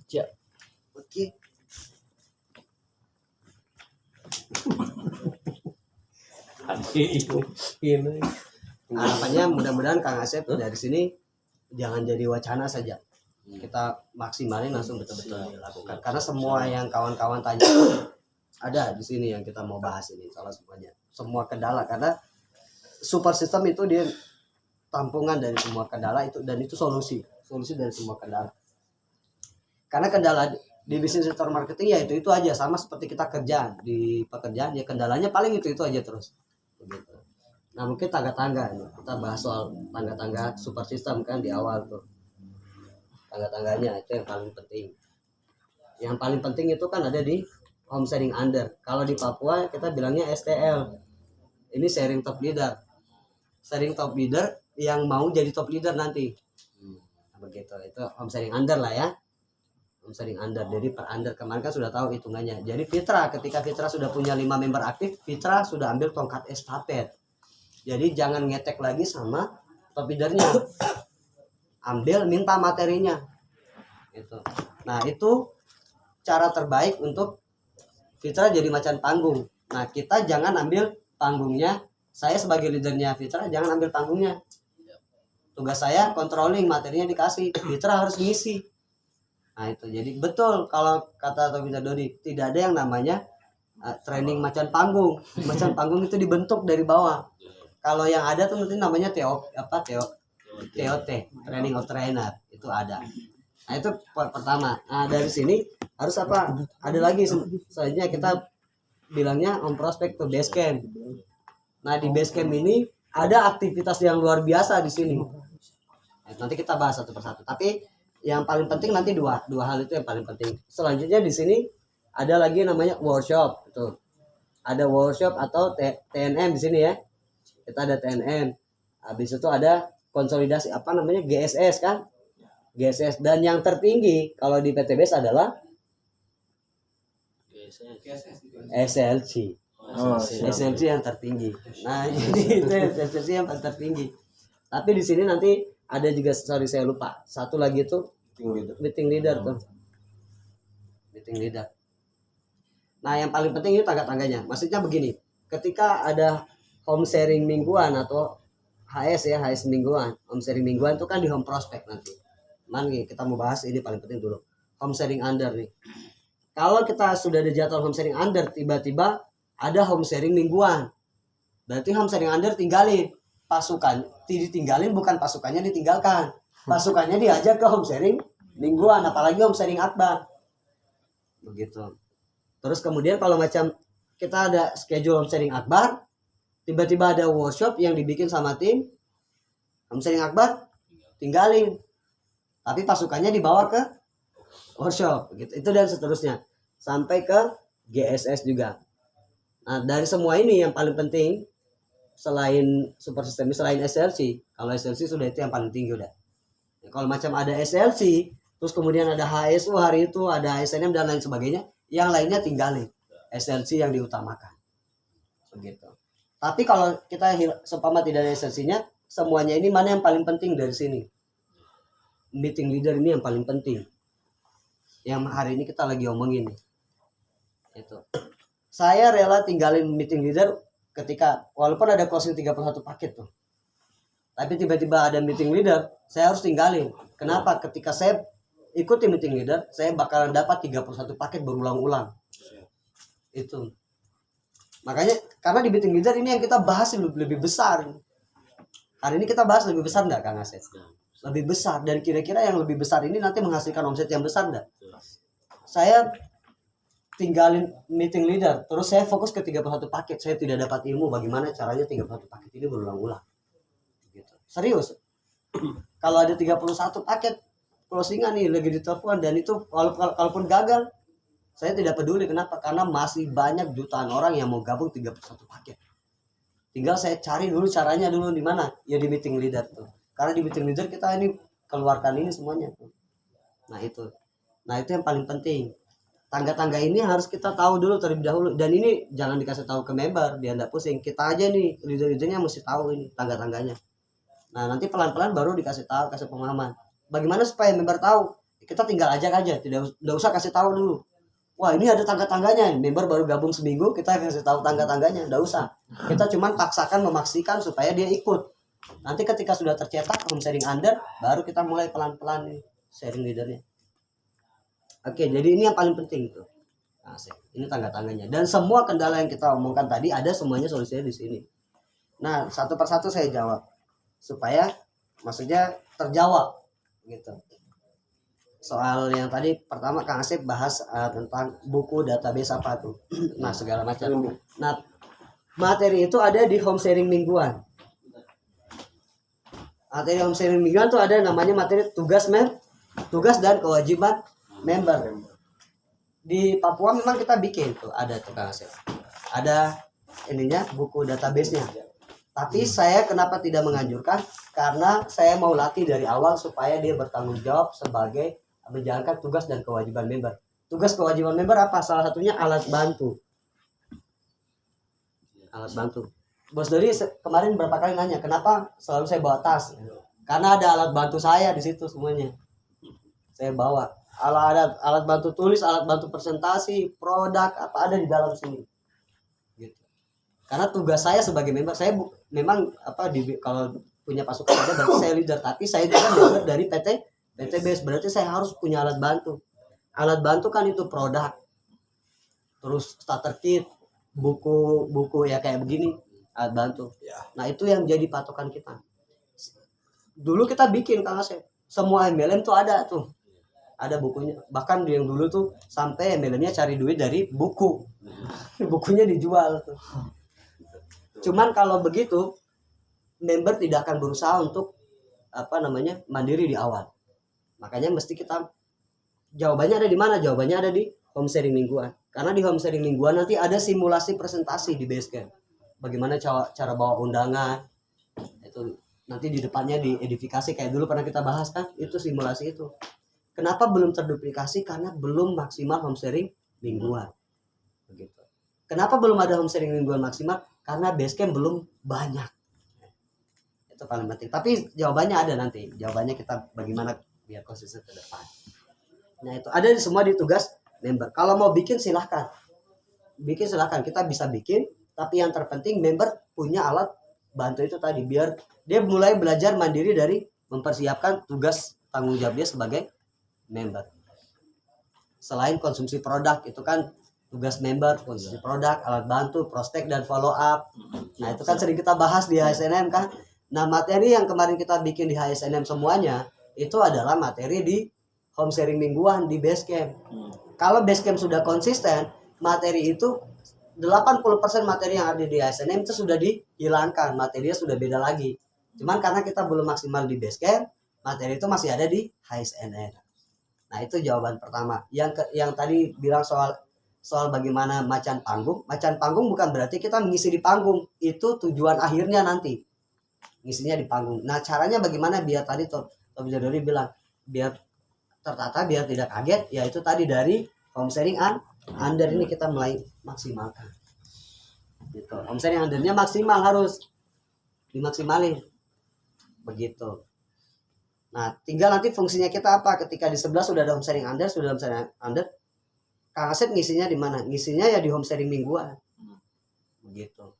Ya. Oke. Ini. Harapannya mudah-mudahan Kang Asep dari sini jangan jadi wacana saja. Kita maksimalin langsung betul-betul dilakukan. Karena semua yang kawan-kawan tanya ada di sini yang kita mau bahas ini, salah semuanya. Semua kendala, karena super system itu dia tampungan dari semua kendala itu, dan itu solusi dari semua kendala. Karena kendala di bisnis network marketing ya itu aja, sama seperti kita kerja di pekerjaan ya, kendalanya paling itu aja terus. Begitu. Nah mungkin tangga-tangga, kita bahas soal tangga-tangga super system kan di awal tuh. Tangga-tangganya itu yang paling penting. Yang paling penting itu kan ada di home sharing under. Kalau di Papua kita bilangnya STL. Ini sharing top leader. Sharing top leader yang mau jadi top leader nanti. Nah, begitu. Itu home sharing under lah ya. Home sharing under. Jadi per under kemarin kan sudah tahu hitungannya. Jadi Fitra, ketika Fitra sudah punya 5 member aktif, Fitra sudah ambil tongkat estafet. Jadi jangan ngetek lagi sama top leadernya. Ambil, minta materinya. Itu. Nah, itu cara terbaik untuk Fitra jadi macan panggung. Nah, kita jangan ambil panggungnya. Saya sebagai leadernya Fitra jangan ambil panggungnya. Tugas saya controlling, materinya dikasih. Fitra harus ngisi. Nah, itu. Jadi betul kalau kata Tobita Dodi, tidak ada yang namanya training macan panggung. Macan panggung itu dibentuk dari bawah. Kalau yang ada tuh nanti namanya TOT, training of trainer, itu ada. Nah itu pertama. Nah dari sini harus apa? Ada lagi selanjutnya kita bilangnya on prospect to base camp. Nah di base camp ini ada aktivitas yang luar biasa di sini. Nah, nanti kita bahas satu persatu. Tapi yang paling penting nanti dua hal itu yang paling penting. Selanjutnya di sini ada lagi namanya workshop. Itu ada workshop atau TNM di sini ya. Kita ada TNM. Habis itu ada konsolidasi apa namanya GSS kan? GSS, dan yang tertinggi kalau di PTBS adalah SLC. SLC yang tertinggi. Nah, jadi itu SLC yang paling tertinggi. Tapi di sini nanti ada juga, sorry saya lupa. Satu lagi itu meeting leader tuh. Meeting leader. Nah, yang paling penting itu tangga-tangganya. Maksudnya begini, ketika ada home sharing mingguan atau HS ya, HS mingguan. Home sharing mingguan itu kan di home prospect nanti. Nih, kita mau bahas ini paling penting dulu. Home sharing under nih. Kalau kita sudah ada jadwal home sharing under, tiba-tiba ada home sharing mingguan. Berarti home sharing under tinggalin. Pasukan ditinggalin, bukan pasukannya ditinggalkan. Pasukannya diajak ke home sharing mingguan, apalagi home sharing akbar. Begitu. Terus kemudian kalau macam kita ada schedule home sharing akbar, tiba-tiba ada workshop yang dibikin sama tim, home sharing akbar tinggalin. Tapi pasukannya dibawa ke workshop gitu. Itu dan seterusnya sampai ke GSS juga. Nah, dari semua ini yang paling penting selain super system, selain SLC, kalau SLC sudah itu yang paling tinggi udah. Ya, kalau macam ada SLC, terus kemudian ada HSU hari itu, ada SNM dan lain sebagainya, yang lainnya tinggalin. SLC yang diutamakan. Begitu. Tapi kalau kita seumpama tidak ada SLC-nya, semuanya ini mana yang paling penting dari sini? Meeting leader ini yang paling penting. Yang hari ini kita lagi omongin. Itu. Saya rela tinggalin meeting leader ketika walaupun ada closing 31 paket tuh. Tapi tiba-tiba ada meeting leader, saya harus tinggalin. Kenapa? Ketika saya ikuti meeting leader, saya bakalan dapat 31 paket berulang-ulang. Itu. Makanya karena di meeting leader ini yang kita bahas lebih besar. Hari ini kita bahas lebih besar enggak Kang Asep? Lebih besar, dan kira-kira yang lebih besar ini nanti menghasilkan omset yang besar enggak? Saya tinggalin meeting leader, terus saya fokus ke 31 paket. Saya tidak dapat ilmu bagaimana caranya 31 paket ini berulang-ulang. Gitu. Serius. Kalau ada 31 paket closingan nih lagi ditelepon, dan itu kalaupun gagal, saya tidak peduli. Kenapa? Karena masih banyak jutaan orang yang mau gabung 31 paket. Tinggal saya cari dulu caranya dulu di mana? Ya di meeting leader tuh. Karena di meeting leader kita ini keluarkan ini semuanya tuh. Nah itu yang paling penting. Tangga-tangga ini harus kita tahu dulu terlebih dahulu, dan ini jangan dikasih tahu ke member biar enggak pusing. Kita aja nih leader-leadernya mesti tahu ini tangga-tangganya. Nah nanti pelan-pelan baru dikasih tahu, kasih pemahaman. Bagaimana supaya member tahu? kita tinggal ajak aja, tidak usah kasih tahu dulu. Wah ini ada tangga-tangganya, member baru gabung seminggu kita kasih tahu tangga-tangganya, tidak usah. Kita cuman memaksikan supaya dia ikut. Nanti ketika sudah tercetak home sharing under, baru kita mulai pelan-pelan nih sharing leadernya. Oke, jadi ini yang paling penting tuh. Nah, ini tangga-tangganya. Dan semua kendala yang kita omongkan tadi ada semuanya solusinya di sini. Nah, satu persatu saya jawab supaya maksudnya terjawab gitu. Soal yang tadi pertama Kang Asep bahas tentang buku database apa tuh. Nah, segala macam. Nah, materi itu ada di home sharing mingguan. Materi home sharing mingguan tuh ada namanya materi tugas dan kewajiban member. Di Papua memang kita bikin tuh ada tuh Kang Asep. Ada ininya buku database-nya. Tapi saya kenapa tidak menganjurkan? Karena saya mau latih dari awal supaya dia bertanggung jawab sebagai menjalankan tugas dan kewajiban member. Tugas kewajiban member apa? Salah satunya alat bantu. Alat bantu. Bos Dodi kemarin berapa kali nanya, kenapa selalu saya bawa tas? Karena ada alat bantu saya di situ semuanya. Saya bawa. Alat bantu tulis, alat bantu presentasi, produk apa ada di dalam sini. Gitu. Karena tugas saya sebagai member, saya memang kalau punya pasukan ada berarti saya leader, tapi saya juga leader dari PTBS, berarti saya harus punya alat bantu. Alat bantu kan itu produk, terus starter kit, buku ya kayak begini, alat bantu. Nah itu yang jadi patokan kita. Dulu kita bikin Kang Asep, semua MLM tuh ada bukunya. Bahkan yang dulu tuh sampai MLM-nya cari duit dari buku, bukunya dijual tuh. Cuman kalau begitu, member tidak akan berusaha untuk mandiri di awal. Makanya mesti kita jawabannya ada di mana? Jawabannya ada di home sharing mingguan. Karena di home sharing mingguan nanti ada simulasi presentasi di Basecamp. Bagaimana cara bawa undangan. Itu nanti di depannya diedifikasi kayak dulu pernah kita bahas kan? Itu simulasi itu. Kenapa belum terduplikasi? Karena belum maksimal home sharing mingguan. Begitu. Kenapa belum ada home sharing mingguan maksimal? Karena Basecamp belum banyak. Itu paling penting. Tapi jawabannya ada nanti. Jawabannya kita bagaimana biar konsisten ke depan. Nah itu ada semua di tugas member. Kalau mau bikin silahkan. Kita bisa bikin. Tapi yang terpenting member punya alat bantu itu tadi. Biar dia mulai belajar mandiri dari mempersiapkan tugas tanggung jawab dia sebagai member. Selain konsumsi produk itu kan tugas member, konsumsi produk, alat bantu, prospek dan follow up. Nah itu kan sering kita bahas di HSNM kan. Nah materi yang kemarin kita bikin di HSNM semuanya itu adalah materi di home sharing mingguan di Basecamp. Kalau Basecamp sudah konsisten, materi itu 80% materi yang ada di HSNM itu sudah dihilangkan, materinya sudah beda lagi. Cuman karena kita belum maksimal di Basecamp, materi itu masih ada di HSNM. Nah itu jawaban pertama. Yang tadi bilang soal bagaimana macan panggung. Macan panggung bukan berarti kita mengisi di panggung. Itu tujuan akhirnya nanti. Ngisinya di panggung. Nah caranya bagaimana biar tadi Tom Jadori bilang. Biar tertata, biar tidak kaget. Yaitu tadi dari home sharing under ini kita mulai maksimalkan. Gitu. Home sharing undernya maksimal harus dimaksimalin. Begitu. Nah tinggal nanti fungsinya kita apa. Ketika di sebelah sudah ada home sharing under, Kang Asep ngisinya di mana? Ngisinya ya di home sharing mingguan. Begitu.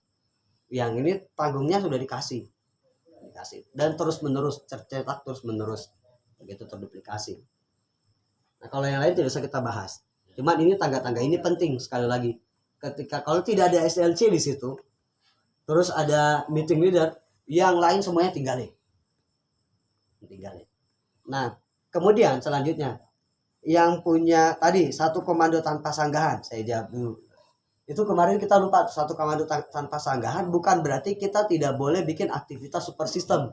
Yang ini panggungnya sudah dikasih. Dan terus menerus cetak terus menerus. Begitu terduplikasi. Nah, kalau yang lain tidak usah kita bahas. Cuman ini tangga-tangga ini penting sekali lagi. Ketika kalau tidak ada SLC di situ, terus ada meeting leader, yang lain semuanya tinggalin. Nah, kemudian selanjutnya yang punya tadi satu komando tanpa sanggahan, saya jawab dulu. Itu kemarin kita lupa, satu komando tanpa sanggahan bukan berarti kita tidak boleh bikin aktivitas super system.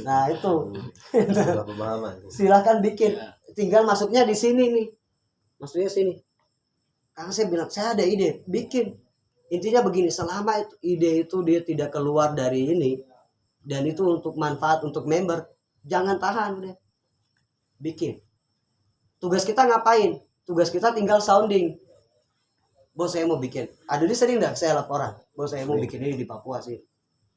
Nah itu silahkan bikin, tinggal masuknya di sini nih, masuknya sini. Karena saya bilang saya ada ide, bikin. Intinya begini, selama ide itu dia tidak keluar dari ini dan itu untuk manfaat untuk member, jangan tahan deh, bikin. Tugas kita ngapain? Tugas kita tinggal sounding. Bos saya mau bikin. Ada di sering enggak saya laporan. Bos saya mau bikin ini di Papua sih.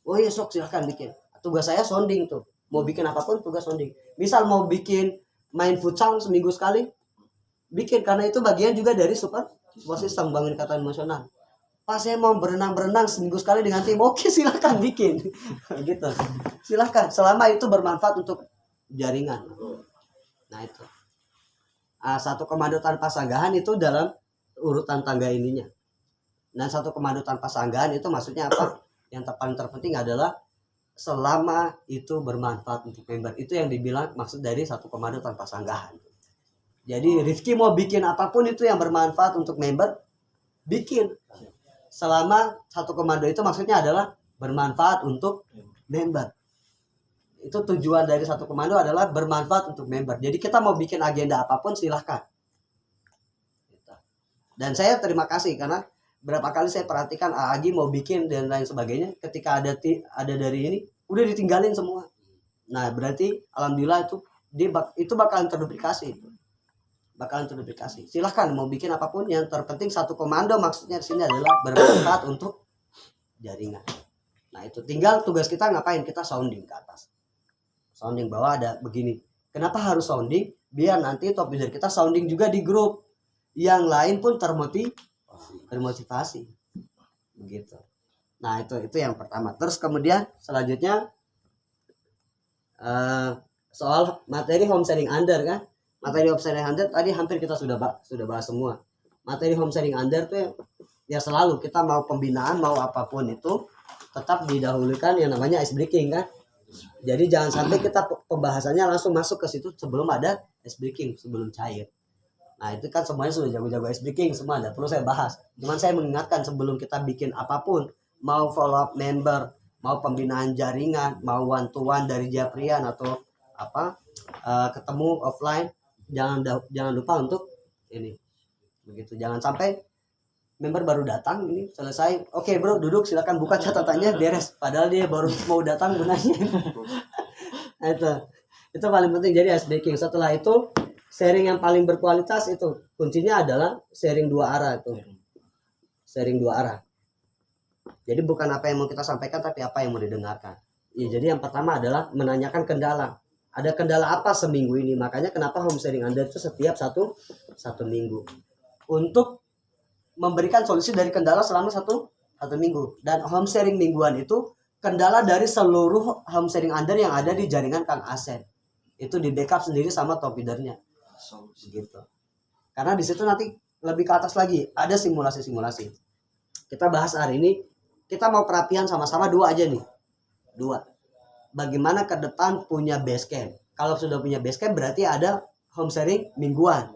Oh iya sok silahkan bikin. Tugas saya sounding tuh. Mau bikin apapun tugas sounding. Misal mau bikin main futsal seminggu sekali, bikin, karena itu bagian juga dari support system, bangun ikatan emosional. Pas saya mau berenang seminggu sekali dengan tim, oke silahkan bikin. Gitu, silahkan, selama itu bermanfaat untuk jaringan. Nah itu satu komando tanpa sanggahan itu dalam urutan tangga ininya. Nah satu komando tanpa sanggahan itu maksudnya apa? Yang paling terpenting adalah selama itu bermanfaat untuk member. Itu yang dibilang maksud dari satu komando tanpa sanggahan. Jadi Rifki mau bikin apapun itu yang bermanfaat untuk member, bikin. Selama satu komando itu maksudnya adalah bermanfaat untuk member. Itu tujuan dari satu komando adalah bermanfaat untuk member. Jadi kita mau bikin agenda apapun silahkan. Dan saya terima kasih karena berapa kali saya perhatikan Agi mau bikin dan lain sebagainya, ketika ada dari ini udah ditinggalin semua. Nah berarti alhamdulillah itu bakalan terduplikasi. Silahkan mau bikin apapun, yang terpenting satu komando maksudnya di sini adalah bermanfaat untuk jaringan. Nah itu tinggal tugas kita ngapain, kita sounding ke atas, sounding bawah ada begini. Kenapa harus sounding? Biar nanti top leader kita sounding juga di grup yang lain pun termotivasi begitu. Nah itu yang pertama. Terus kemudian selanjutnya soal materi home sharing under kan. Materi home sharing under tadi hampir kita sudah bahas semua. Materi home sharing under tuh ya selalu kita mau pembinaan mau apapun itu tetap didahulukan yang namanya ice breaking kan. Jadi jangan sampai kita pembahasannya langsung masuk ke situ sebelum ada ice breaking, sebelum cair. Nah itu kan semuanya sudah jago-jago ice breaking semua, ada perlu saya bahas. Cuman saya mengingatkan sebelum kita bikin apapun, mau follow up member, mau pembinaan jaringan, mau one to one dari Japrian atau ketemu offline, jangan lupa untuk ini begitu. Jangan sampai member baru datang ini selesai, oke bro duduk silakan buka catatannya beres, padahal dia baru mau datang gunanya. Nah, itu paling penting. Jadi ice breaking. Setelah itu sharing yang paling berkualitas itu kuncinya adalah sharing dua arah itu. Sharing dua arah. Jadi bukan apa yang mau kita sampaikan tapi apa yang mau didengarkan. Ya, jadi yang pertama adalah menanyakan kendala. Ada kendala apa seminggu ini? Makanya kenapa home sharing Anda itu setiap satu minggu. Untuk memberikan solusi dari kendala selama satu minggu. Dan home sharing mingguan itu kendala dari seluruh home sharing Anda yang ada di jaringan Kang Asep. Itu di backup sendiri sama top leadernya. Gitu. Karena di situ nanti lebih ke atas lagi ada simulasi. Kita bahas hari ini, kita mau perapian sama-sama dua aja nih. Bagaimana ke depan punya base camp. Kalau sudah punya base camp berarti ada home sharing mingguan.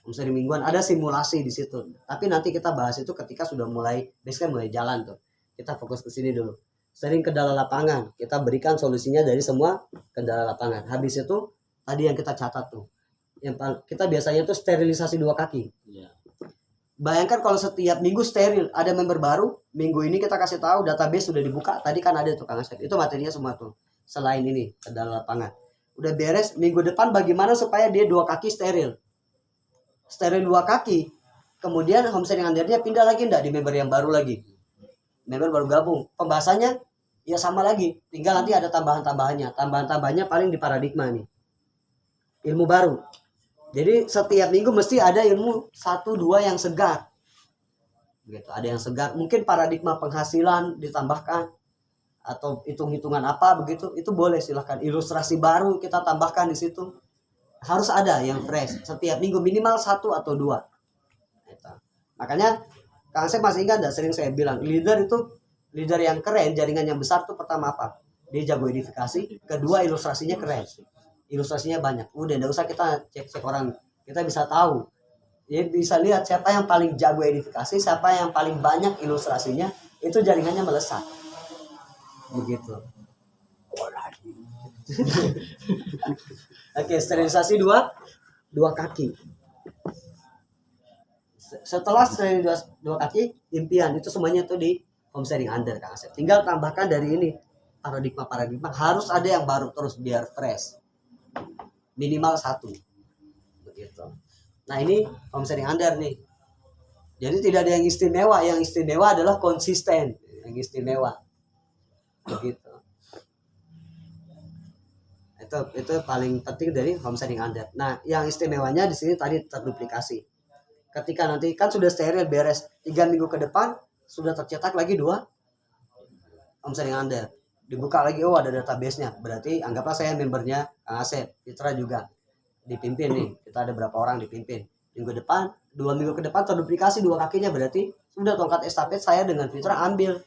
Home sharing mingguan ada simulasi di situ. Tapi nanti kita bahas itu ketika sudah mulai base camp mulai jalan tuh. Kita fokus ke sini dulu. Sharing kendala lapangan, kita berikan solusinya dari semua kendala lapangan. Habis itu tadi yang kita catat tuh. Yang kita biasanya tuh sterilisasi 2 kaki. Bayangkan kalau setiap minggu steril, ada member baru, minggu ini kita kasih tahu database sudah dibuka, tadi kan ada tuh Kang Asep. Itu materinya semua tuh. Selain ini, kendala lapangan. Udah beres, minggu depan bagaimana supaya dia 2 kaki steril. Steril 2 kaki. Kemudian home sharing undernya pindah lagi enggak di member yang baru lagi. Member baru gabung. Pembahasannya ya sama lagi. Tinggal nanti ada tambahan-tambahannya. Tambahan-tambahannya paling di paradigma nih. Ilmu baru. Jadi setiap minggu mesti ada ilmu 1-2 yang segar. Gitu, ada yang segar. Mungkin paradigma penghasilan ditambahkan atau hitung-hitungan apa begitu, itu boleh silahkan. Ilustrasi baru kita tambahkan di situ. Harus ada yang fresh. Setiap minggu minimal 1 atau 2. Gitu. Makanya Kang Asep masih ingat, sering saya bilang leader yang keren, jaringan yang besar tuh pertama apa? Dia jago edifikasi, kedua ilustrasinya keren. Ilustrasinya banyak. Udah enggak usah kita cek orang. Kita bisa tahu. Jadi bisa lihat siapa yang paling jago edifikasi, siapa yang paling banyak ilustrasinya, itu jaringannya melesat. Begitu. Oke, sterilisasi 2 kaki. Setelah sterilisasi 2 kaki, impian itu semuanya tuh di home sharing under Kang Asep. Tinggal tambahkan dari ini paradigma harus ada yang baru terus biar fresh. Minimal 1. Begitu. Nah, ini home sharing under nih. Jadi tidak ada yang istimewa. Yang istimewa adalah konsisten. Yang istimewa. Begitu. Itu paling penting dari home sharing under. Nah, yang istimewanya di sini tadi terduplikasi. Ketika nanti kan sudah steril beres 3 minggu ke depan sudah tercetak lagi 2 home sharing under. Dibuka lagi, oh ada database-nya. Berarti anggaplah saya membernya Kang Asep, Fitra juga dipimpin nih. Kita ada berapa orang dipimpin. Minggu depan, 2 minggu ke depan terduplikasi 2 kakinya, berarti sudah tongkat estafet saya dengan Fitra ambil.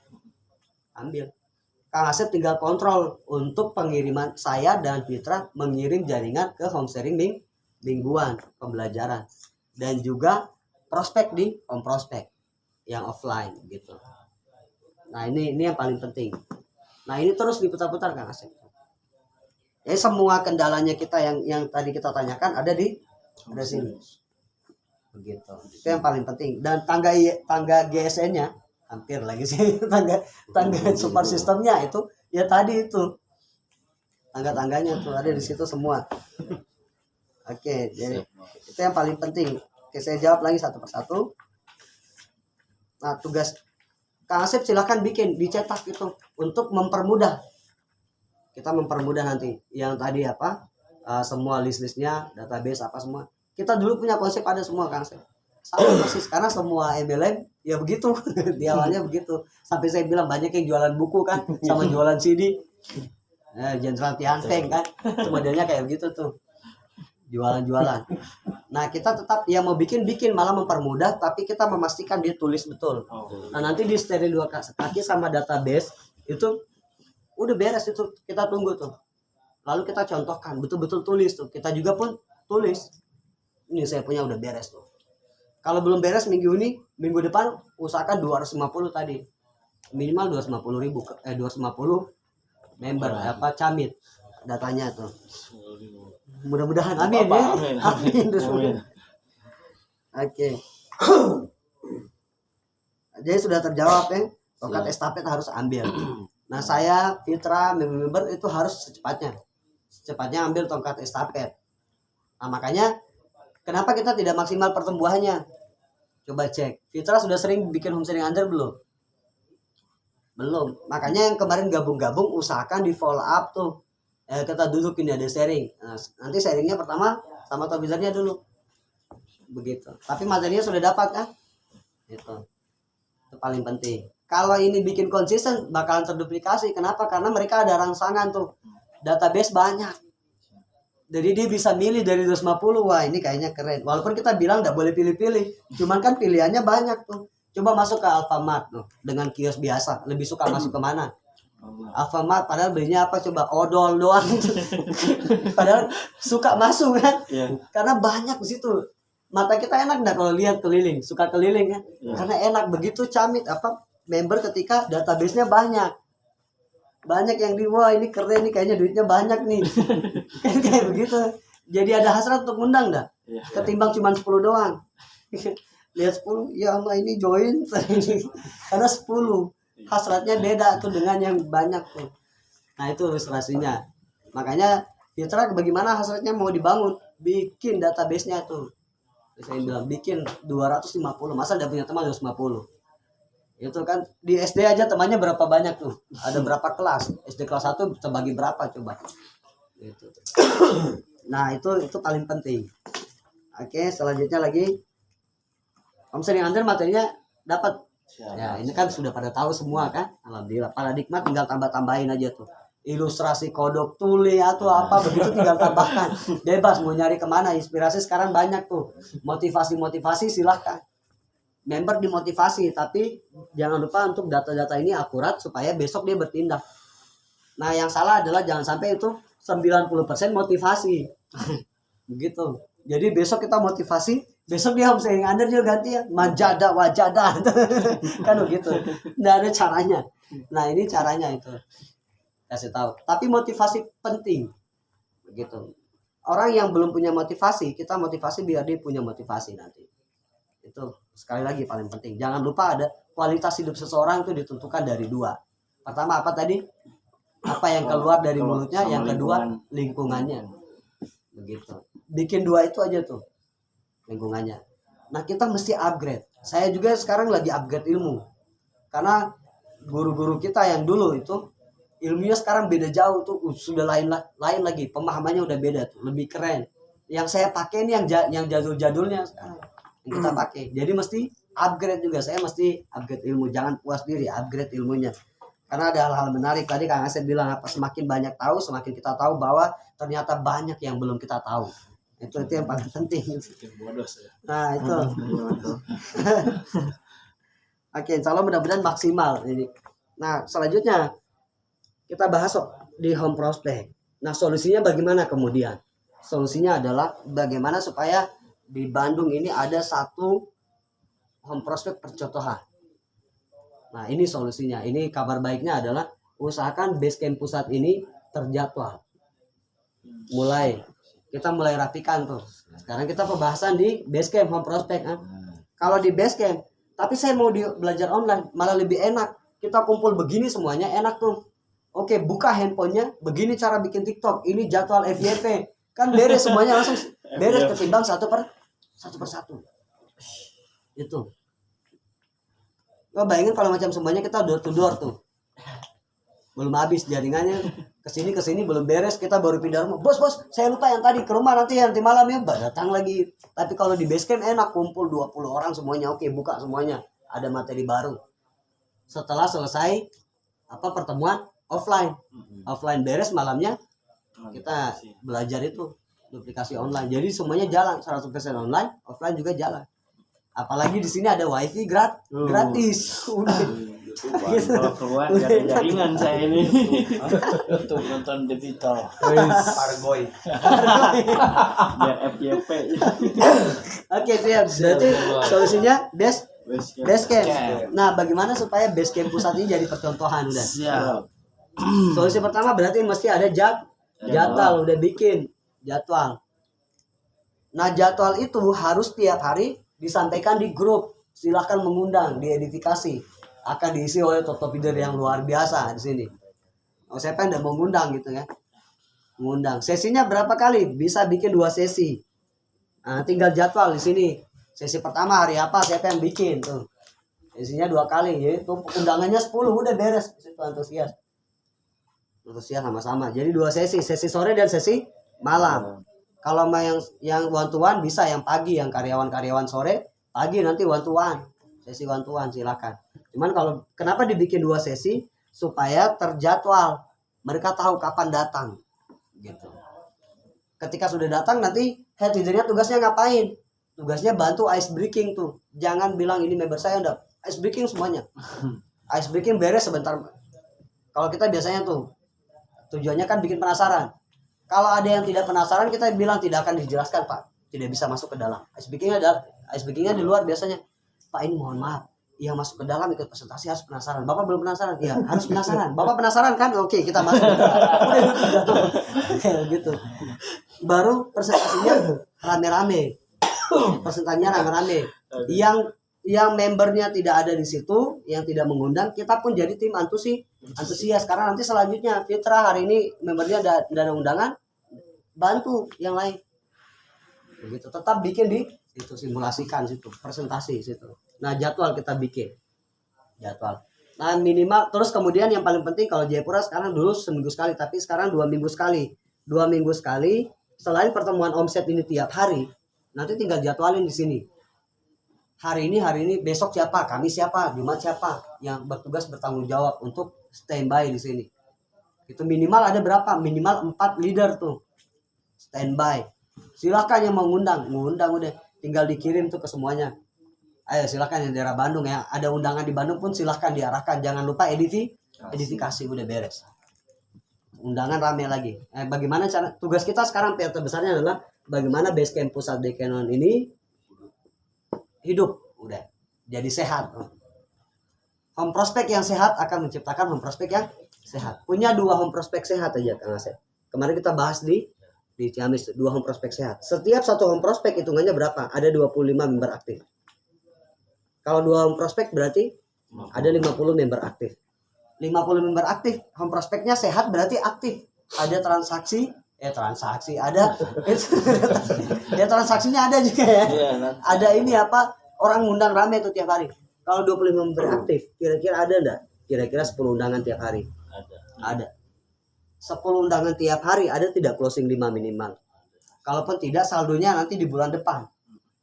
Kang Asep tinggal kontrol untuk pengiriman saya dan Fitra mengirim jaringan ke home sharing mingguan pembelajaran dan juga prospek di home prospek yang offline gitu. Nah ini yang paling penting. Nah ini terus diputar-putar Kang Asep. Ya semua kendalanya kita yang tadi kita tanyakan ada di sini. Begitu. Itu yang paling penting. Dan tangga GSN-nya hampir lagi sih tangga super sistemnya itu ya tadi itu tangga-tangganya tuh ada di situ semua. Oke, jadi itu yang paling penting. Oke, saya jawab lagi satu persatu. Nah, tugas Kang Asep silahkan dicetak itu untuk mempermudah. Kita mempermudah nanti yang tadi semua list-listnya, database apa semua. Kita dulu punya konsep ada semua Kang Asep. Sama persis karena semua MLM ya begitu. Di awalnya begitu. Sampai saya bilang banyak yang jualan buku kan sama jualan CD. Jenderal Tianfeng kan. Itu modelnya kayak begitu tuh. Jualan-jualan. Nah kita tetap ya mau bikin malah mempermudah tapi kita memastikan dia tulis betul. Nah nanti di steril 2 kaki sama database itu udah beres itu kita tunggu tuh. Lalu kita contohkan betul-betul tulis tuh. Kita juga pun tulis. Ini saya punya udah beres tuh. Kalau belum beres minggu ini, minggu depan usahakan 250 tadi. Minimal 250 member camit datanya tuh. Mudah-mudahan amin ya. Amin. Oke. Jadi sudah terjawab ya. Tongkat estafet harus ambil. Nah, saya Fitra member itu harus secepatnya ambil tongkat estafet. Nah, makanya kenapa kita tidak maksimal pertumbuhannya? Coba cek. Fitra sudah sering bikin home sharing under belum? Belum. Makanya yang kemarin gabung-gabung usahakan di follow up tuh. Kita duduk ini ada sharing. Nah, nanti sharingnya pertama sama top usernya dulu. Begitu. Tapi materinya sudah dapat kan? Itu paling penting. Kalau ini bikin konsisten bakalan terduplikasi. Kenapa? Karena mereka ada rangsangan tuh. Database banyak. Jadi dia bisa milih dari 250. Wah ini kayaknya keren. Walaupun kita bilang nggak boleh pilih-pilih. Cuman kan pilihannya banyak tuh. Coba masuk ke Alfamart tuh. Dengan kios biasa. Lebih suka masuk ke mana? Alfamart padahal belinya apa coba odol doang. Padahal suka masuk kan? Karena banyak di situ. Mata kita enak enggak kalau lihat keliling, suka keliling kan? Karena enak begitu camit member ketika database-nya banyak. Banyak yang wah ini keren nih kayaknya duitnya banyak nih. Kayak begitu. Jadi ada hasrat untuk ngundang dah. Ketimbang cuma 10 doang. Lihat 10, ya Allah ini join karena 10. Hasratnya beda tuh dengan yang banyak tuh. Nah itu ilustrasinya. Makanya Fitra bagaimana hasratnya mau dibangun, bikin database-nya tuh. Saya bilang bikin 250, masa udah punya teman 250. Itu kan di SD aja temannya berapa banyak tuh? Ada berapa kelas? SD kelas 1 terbagi berapa coba? Gitu. Nah itu paling penting. Oke selanjutnya lagi home sharing under materinya dapat. Ya ini kan sudah pada tahu semua kan. Alhamdulillah paradigma tinggal tambah-tambahin aja tuh. Ilustrasi kodok tuli atau apa begitu tinggal tambahkan. Bebas mau nyari kemana. Inspirasi sekarang banyak tuh. Motivasi silahkan. Member dimotivasi tapi jangan lupa untuk data-data ini akurat supaya besok dia bertindak. Nah yang salah adalah jangan sampai itu 90% motivasi. Begitu. Jadi besok kita motivasi, besok dia home sharing under juga ganti ya majada wajada kan begitu. Nggak ada caranya. Nah ini caranya itu kasih tahu. Tapi motivasi penting begitu. Orang yang belum punya motivasi kita motivasi biar dia punya motivasi nanti. Itu sekali lagi paling penting. Jangan lupa ada kualitas hidup seseorang itu ditentukan dari 2. Pertama apa tadi? Apa yang keluar dari mulutnya. Yang kedua lingkungannya. Begitu. Bikin 2 itu aja tuh lingkungannya. Nah kita mesti upgrade. Saya juga sekarang lagi upgrade ilmu. Karena guru-guru kita yang dulu itu ilmunya sekarang beda jauh tuh, sudah lain lagi, pemahamannya udah beda tuh, lebih keren. Yang saya pakai ini yang jadul-jadulnya sekarang yang kita pakai. Jadi mesti upgrade juga, saya mesti upgrade ilmu, jangan puas diri, upgrade ilmunya. Karena ada hal-hal menarik tadi Kang Asep bilang apa, semakin banyak tahu, semakin kita tahu bahwa ternyata banyak yang belum kita tahu. Itu yang paling penting. Nah itu. Oke, insya Allah mudah-mudahan maksimal ini. Nah selanjutnya kita bahas di home prospect. Nah solusinya bagaimana kemudian? Solusinya adalah bagaimana supaya di Bandung ini ada satu home prospect percontohan. Nah ini solusinya. Ini kabar baiknya adalah usahakan base camp pusat ini terjadwal. Kita mulai rapikan tuh. Sekarang kita pembahasan di base camp home prospect. Kalau di base camp, tapi saya mau belajar online, malah lebih enak. Kita kumpul begini semuanya enak tuh. Oke, buka handphonenya, begini cara bikin TikTok, ini jadwal FYP. Kan beres semuanya, langsung beres ketimbang satu persatu. Itu. Lo bayangin kalau macam semuanya kita door to door tuh. Belum habis jaringannya, kesini belum beres, kita baru pindah rumah. Bos, saya lupa yang tadi, ke rumah nanti malam ya, datang lagi. Tapi kalau di base camp enak, kumpul 20 orang semuanya, oke, buka semuanya. Ada materi baru. Setelah selesai pertemuan offline beres malamnya, kita belajar itu duplikasi online. Jadi semuanya jalan 100% online, offline juga jalan. Apalagi di sini ada wifi gratis. Udah. Kalau keluar dari jaringan saya ini untuk nonton digital. Pargoy. Biar FYP. Oke, siap. Berarti solusinya base camp. Nah, bagaimana supaya base camp pusat ini jadi percontohan udah? Siap. Solusi pertama berarti mesti ada jadwal, udah bikin jadwal. Nah, jadwal itu harus tiap hari disampaikan di grup. Silahkan mengundang, diedifikasi. Akan diisi oleh top leader yang luar biasa di sini. Saya pengen mau mengundang gitu ya. Mengundang. Sesinya berapa kali? Bisa bikin 2 sesi. Nah, tinggal jadwal di sini. Sesi pertama hari apa? Siapa yang bikin tuh. Sesinya 2 kali, yaitu undangannya 10 udah beres. Itu antusias sama-sama. Jadi 2 sesi sore dan sesi malam. Kalau yang one to one bisa yang pagi, yang karyawan sore, pagi nanti one to one. Sesi one to one silakan. Cuman kalau kenapa dibikin 2 sesi? Supaya terjadwal. Mereka tahu kapan datang. Gitu. Ketika sudah datang nanti head leadernya tugasnya ngapain? Tugasnya bantu ice breaking tuh. Jangan bilang ini member saya udah ice breaking semuanya. Ice breaking beres sebentar. Kalau kita biasanya tuh tujuannya kan bikin penasaran. Kalau ada yang tidak penasaran kita bilang tidak akan dijelaskan Pak. Tidak bisa masuk ke dalam. Ice breakingnya di luar biasanya. Pak ini mohon maaf. Yang masuk ke dalam ikut presentasi harus penasaran. Bapak belum penasaran? Iya, harus penasaran. Bapak penasaran kan? Oke, kita masuk. Udah gitu. Baru presentasinya rame-rame. Presentasinya rame-rame. Yang membernya tidak ada di situ, yang tidak mengundang, kita pun jadi tim antusias. Karena nanti selanjutnya Fitra hari ini membernya tidak ada undangan, bantu yang lain. Begitu. Tetap bikin di itu, simulasikan situ, presentasi situ. Nah, jadwal kita bikin. Jadwal. Nah, minimal terus kemudian yang paling penting kalau Jayapura sekarang dulu seminggu sekali, tapi sekarang 2 minggu sekali. 2 minggu sekali. Selain pertemuan omset ini tiap hari, nanti tinggal jadwalin di sini. Hari ini, besok siapa, Kamis siapa, Jumat siapa yang bertugas bertanggung jawab untuk standby di sini. Itu minimal ada berapa? Minimal 4 leader tuh. Standby. Silakan yang mau ngundang udah. Tinggal dikirim tuh ke semuanya. Ayo silakan yang daerah Bandung ya. Ada undangan di Bandung pun silakan diarahkan. Jangan lupa edifikasi udah beres. Undangan rame lagi. Bagaimana cara tugas kita sekarang PR terbesarnya adalah bagaimana base camp pusat Decanon ini hidup udah jadi sehat. Home prospect yang sehat akan menciptakan home prospect yang sehat. Punya 2 home prospect sehat aja Kang Asep. Kemarin kita bahas di Ciamis 2 home prospect sehat. Setiap satu home prospect hitungannya berapa? Ada 25 member aktif. Kalau 2 home prospect berarti ada 50 member aktif. 50 member aktif, home prospectnya sehat berarti aktif. Ada transaksi, ada ya transaksinya ada juga ya. Ada ini orang ngundang rame tuh tiap hari. Kalau 25 member aktif, kira-kira ada enggak? Kira-kira 10 undangan tiap hari. Ada 10 undangan tiap hari, ada tidak closing 5 minimal. Kalaupun tidak, saldonya nanti di bulan depan.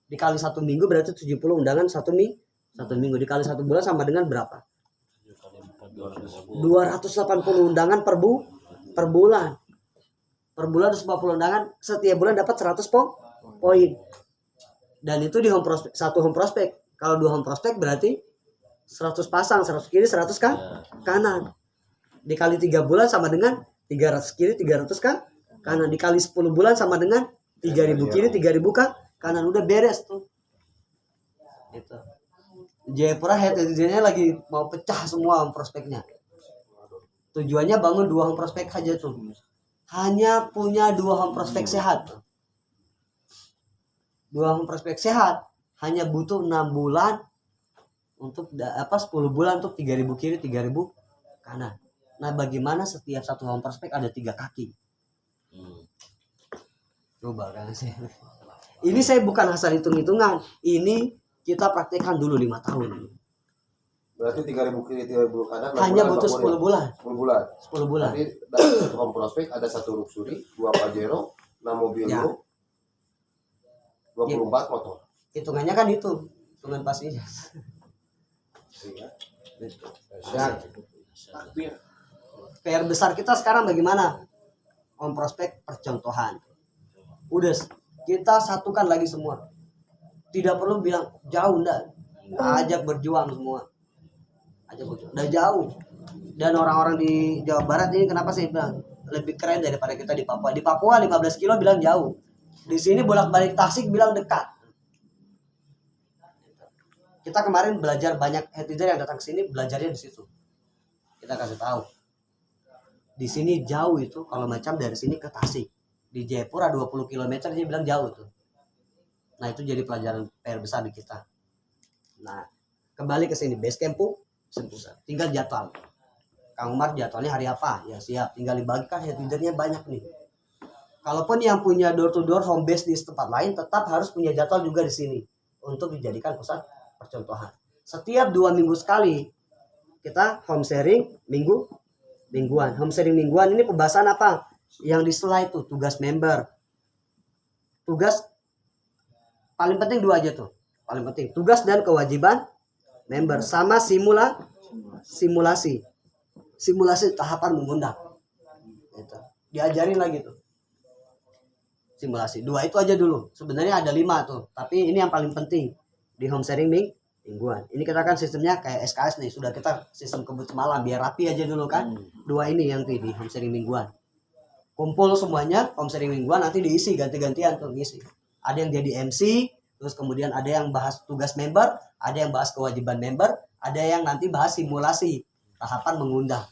Dikali 1 minggu berarti 70 undangan 1 minggu. Dikali 1 bulan sama dengan berapa? 280 undangan per bulan. Per bulan 150 undangan, setiap bulan dapat 100 poin. Dan itu di home prospect, 1 home prospect. Kalau 2 home prospect berarti 100 pasang, 100 kiri, 100 kanan. Dikali 3 bulan sama dengan 300 kiri, 300 kanan. Dikali 10 bulan sama dengan 3000 kiri, 3000 kanan. Udah beres tuh. Itu. Jayapura head nya lagi mau pecah semua home prospeknya. Tujuannya bangun 2 home prospek aja tuh. Hanya punya 2 home prospek sehat. 2 home prospek sehat hanya butuh 6 bulan untuk 10 bulan untuk 3000 kiri, 3000 kanan. Nah, bagaimana setiap 1 home prospek ada 3 kaki? Coba kan sih. Ini saya bukan asal hitung-hitungan. Ini kita praktekkan dulu 5 tahun. Berarti 3000 kiri 3000 kanan hanya butuh 10 bulan. 10 bulan. 10 bulan. Jadi dari 1 home prospek ada 1 luxury, 2 Pajero, 6 mobil Ya. 24 motor. Hitungannya kan itu. Hitungan pastinya. PR besar kita sekarang bagaimana? Home prospek percontohan. Udah kita satukan lagi semua. Tidak perlu bilang jauh, enggak. Ajak berjuang semua. Udah jauh. Dan orang-orang di Jawa Barat ini kenapa saya bilang lebih keren daripada kita di Papua. Di Papua 15 kilo bilang jauh. Di sini bolak-balik Tasik bilang dekat. Kita kemarin belajar banyak headleader yang datang ke sini, belajarnya di situ. Kita kasih tahu. Di sini jauh itu kalau macam dari sini ke Tasik. Di Jayapura 20 km dia bilang jauh tuh. Nah, itu jadi pelajaran PR besar di kita. Nah, kembali ke sini base camp tinggal jadwal. Kang Umar jadwalnya hari apa? Ya siap, tinggal dibagikan headleadernya banyak nih. Kalaupun yang punya door to door home base di tempat lain tetap harus punya jadwal juga di sini untuk dijadikan pusat percontohan. Setiap 2 minggu sekali kita home sharing mingguan. Home sharing mingguan ini pembahasan apa? Yang di slide tuh tugas member. Tugas paling penting 2 aja tuh. Paling penting tugas dan kewajiban member sama simulasi. Simulasi tahapan mengundang. Gitu. Diajarin lagi tuh. Simulasi. 2 itu aja dulu. Sebenarnya ada 5 tuh, tapi ini yang paling penting di home sharing mingguan. Ini kita kan sistemnya kayak SKS nih, sudah kita sistem kebut malam biar rapi aja dulu kan. 2 ini yang di home sharing mingguan. Kumpul semuanya home sharing mingguan, nanti diisi ganti-gantian tuh ngisi. Ada yang jadi MC, terus kemudian ada yang bahas tugas member, ada yang bahas kewajiban member, ada yang nanti bahas simulasi tahapan mengundang.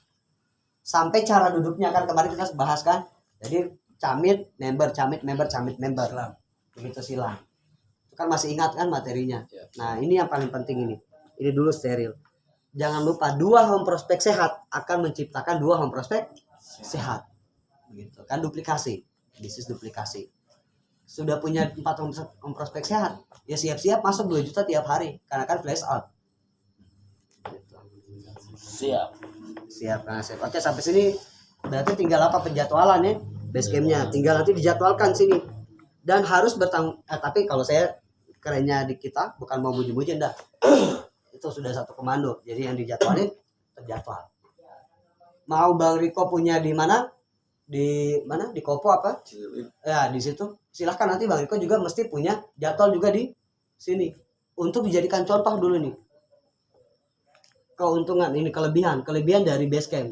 Sampai cara duduknya kan kemarin kita bahas kan. Jadi camit member. Begitu silang. Itu kan masih ingat kan materinya. Nah, ini yang paling penting ini. Ini dulu steril. Jangan lupa 2 home prospek sehat akan menciptakan 2 home prospek sehat. Begitu kan, duplikasi. Bisnis duplikasi. Sudah punya 4 home prospek sehat, ya siap-siap masuk 2 juta tiap hari karena kan flash out. Siap. Nah, siap. Oke, sampai sini berarti tinggal apa penjadwalan ya, base campnya. Tinggal nanti dijadwalkan sini dan harus tapi kalau saya kerennya di kita bukan mau muji-muji enggak. Itu sudah satu komando. Jadi yang dijadwalin terjadwal. Mau Bang Riko punya di mana? Di Kopo apa? Ya, di situ. Silahkan nanti Bang Riko juga mesti punya jadwal juga di sini untuk dijadikan contoh dulu nih. Keuntungan ini kelebihan dari base camp.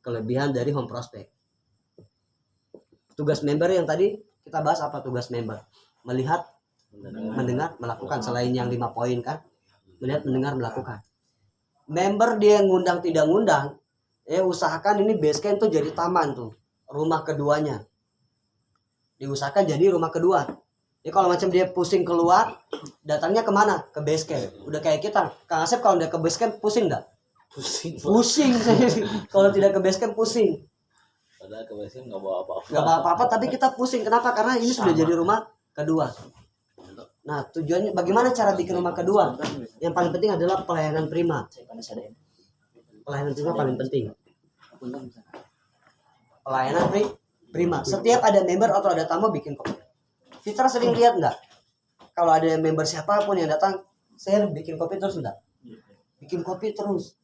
Kelebihan dari home prospect. Tugas member yang tadi kita bahas apa tugas member? Melihat, mendengar, melakukan selain yang 5 poin kan. Melihat, mendengar, melakukan. Member dia ngundang tidak ngundang, usahakan ini base camp tuh jadi taman tuh, rumah keduanya. Diusahakan jadi rumah kedua. Ya kalau macam dia pusing keluar, datangnya kemana? Ke base camp. Udah kayak kita. Kang Asep kalau udah ke base camp pusing enggak? Pusing. Kalau tidak ke base camp pusing. Padahal ke base camp enggak bawa apa-apa. Enggak bawa apa-apa, tapi kita pusing. Kenapa? Karena ini sudah jadi rumah kedua. Nah, tujuannya bagaimana cara bikin rumah kedua? Yang paling penting adalah pelayanan prima. Pelayanan prima paling penting. Untuk misalkan pelayanan prima. Setiap ada member atau ada tamu bikin kopi. Fitra sering lihat nggak? Kalau ada member siapapun yang datang, saya bikin kopi terus enggak? Bikin kopi terus.